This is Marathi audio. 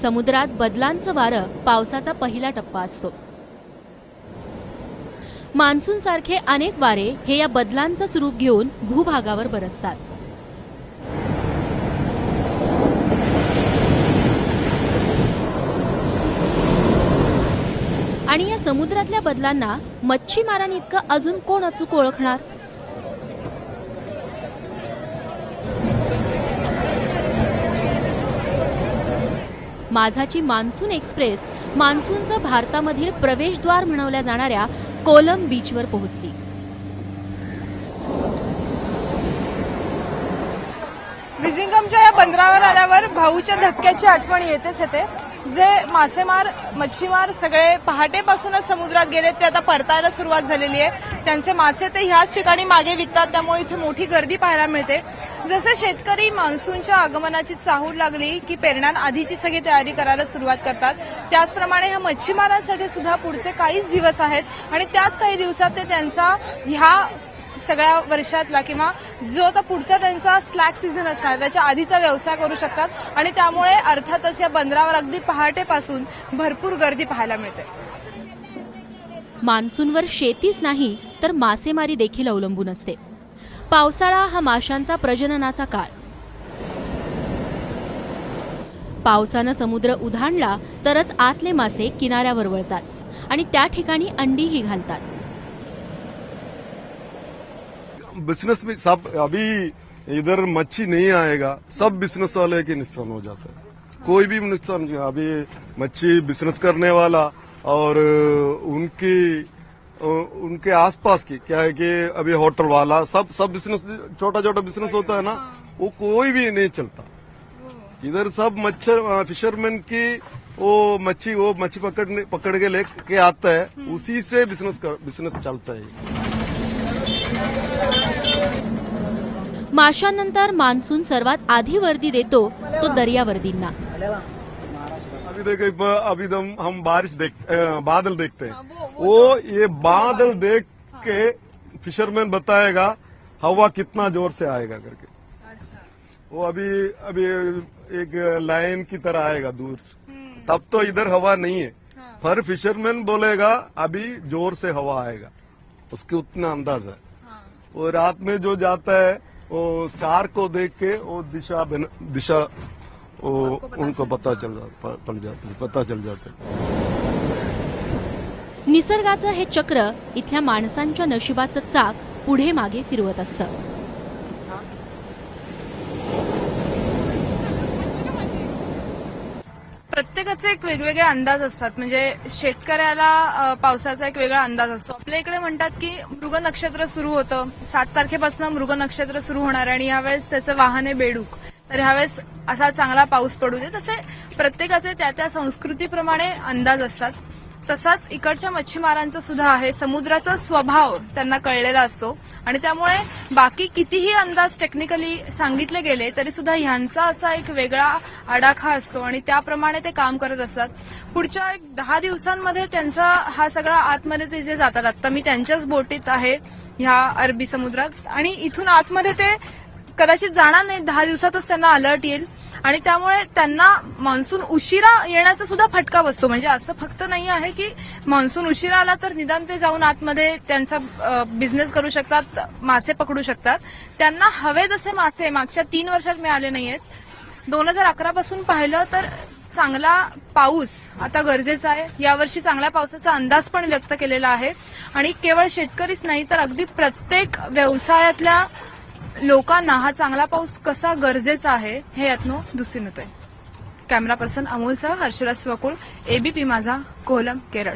समुद्रात बदलांचं वारं पावसाचा पहिला टप्पा असतो। मान्सून सारखे अनेक वारे हे या बदलांचं स्वरूप घेऊन भूभागावर बरसतात। आणि या समुद्रातल्या बदलांना मच्छीमारांइतकं अजून कोण अचूक ओळखणार? माझाची मान्सून एक्सप्रेस मान्सूनचं भारतामधील प्रवेशद्वार म्हणवल्या जाणाऱ्या कोलम बीचवर पोहोचली। विझिंगमच्या या बंदरावर आल्यावर भाऊच्या धक्क्याची आठवण येतेच येते। जे मासेमार मच्छीमार सगळे पहाटेपासूनच समुद्रात गेलेत ते आता परतायला सुरुवात झालेली आहे। त्यांचे मासे ते ह्याच ठिकाणी मागे विकतात, त्यामुळे इथे मोठी गर्दी पाहायला मिळते। जसे शेतकरी मान्सूनच्या आगमनाची चाहूल लागली की पेरण्यांआधीची सगळी तयारी करायला सुरुवात करतात, त्याचप्रमाणे ह्या मच्छीमारांसाठी सुद्धा पुढचे काहीच दिवस आहेत आणि त्याच काही दिवसात ते त्यांचा ह्या सगळ्या वर्षातला किंवा जो आता पुढचा त्यांचा स्लॅक सीझन असणार त्याच्या आधीचा व्यवसाय करू शकतात आणि त्यामुळे अर्थातच या बंदरावर अगदी पहाटेपासून भरपूर गर्दी पाहायला मिळते। मान्सूनवर शेतीच नाही तर मासेमारी देखील अवलंबून असते। पावसाळा हा माशांचा प्रजननाचा काळ। पावसानं समुद्र उधाणला तरच आतले मासे किनाऱ्यावर वळतात आणि त्या ठिकाणी अंडीही घालतात। बिजनेस में सब अभी इधर मच्छी नहीं आएगा, सब बिजनेस वाले के नुकसान हो जाता है। कोई भी नुकसान नहीं। अभी मच्छी बिजनेस करने वाला और उनके आसपास की क्या है कि अभी होटल वाला सब बिजनेस छोटा छोटा बिजनेस होता है ना, वो कोई भी नहीं चलता। इधर सब फिशरमैन की वो मच्छी पकड़ के लेके आता है, उसी से बिजनेस चलता है। माशांनंतर मान्सून सर्वात आधी वर्दी देतो तो दर्यावर्दींना। अभी देखो, अभी हम बादल देखते हैं, वो ये बादल देख के फिशरमैन बताएगा हवा कितना जोर से आएगा करके। वो अभी एक लाइन की तरह आएगा दूर से, तब तो इधर हवा नहीं है, पर फिशरमैन बोलेगा अभी जोर से हवा आएगा, उसके उतना अंदाज है। वो रात में जो जाता है वो स्टार को देख के वो दिशा उनको पता चल जाता है। निसर्गाचं हे चक्र इथल्या माणसांच्या नशिबाचं चाक पुढे मागे फिरवत असतं। प्रत्येकाचे एक वेगवेगळे अंदाज असतात। म्हणजे शेतकऱ्याला पावसाचा एक वेगळा अंदाज असतो। आपल्या इकडे म्हणतात की मृग नक्षत्र सुरू होतं, 7 तारखेपासून मृग नक्षत्र सुरू होणार आणि यावेळेस त्याचं वाहन आहे बेडूक, तर ह्यावेळेस असा चांगला पाऊस पडू दे। तसे प्रत्येकाचे त्या संस्कृतीप्रमाणे अंदाज असतात। तसाच इकडच्या मच्छीमारांचा सुद्धा आहे। समुद्राचा स्वभाव त्यांना कळलेला असतो आणि त्यामुळे बाकी कितीही अंदाज टेक्निकली सांगितले गेले तरी सुद्धा ह्यांचा असा एक वेगळा आडाखा असतो आणि त्याप्रमाणे ते काम करत असतात। पुढच्या 10 दिवसांमध्ये त्यांचा हा सगळा आतमध्ये ते जे जातात, आता मी त्यांच्याच बोटीत आहे ह्या अरबी समुद्रात आणि इथून आतमध्ये ते कदाचित जाणार नाही। 10 दिवसातच त्यांना अलर्ट येईल आणि त्यामुळे त्यांना मान्सून उशिरा येण्याचा सुद्धा फटका बसतो। म्हणजे असं फक्त नाही आहे की मान्सून उशिरा आला तर निदान ते जाऊन आतमध्ये त्यांचा बिझनेस करू शकतात, मासे पकडू शकतात। त्यांना हवे तसे मासे मागच्या 3 वर्षात मिळाले नाहीयेत। 2011 पासून पाहिलं तर चांगला पाऊस आता गरजेचा आहे। यावर्षी चांगल्या पावसाचा अंदाज पण व्यक्त केलेला आहे आणि केवळ शेतकरीच नाही तर अगदी प्रत्येक व्यवसायातल्या लोकांना हा चांगला पाऊस कसा गरजेचा आहे हे यातनं दिसून येतंय। कॅमेरा पर्सन अमोलसह हर्षराज स्वकुळ, एबीपी माझा, कोलम, केरळ।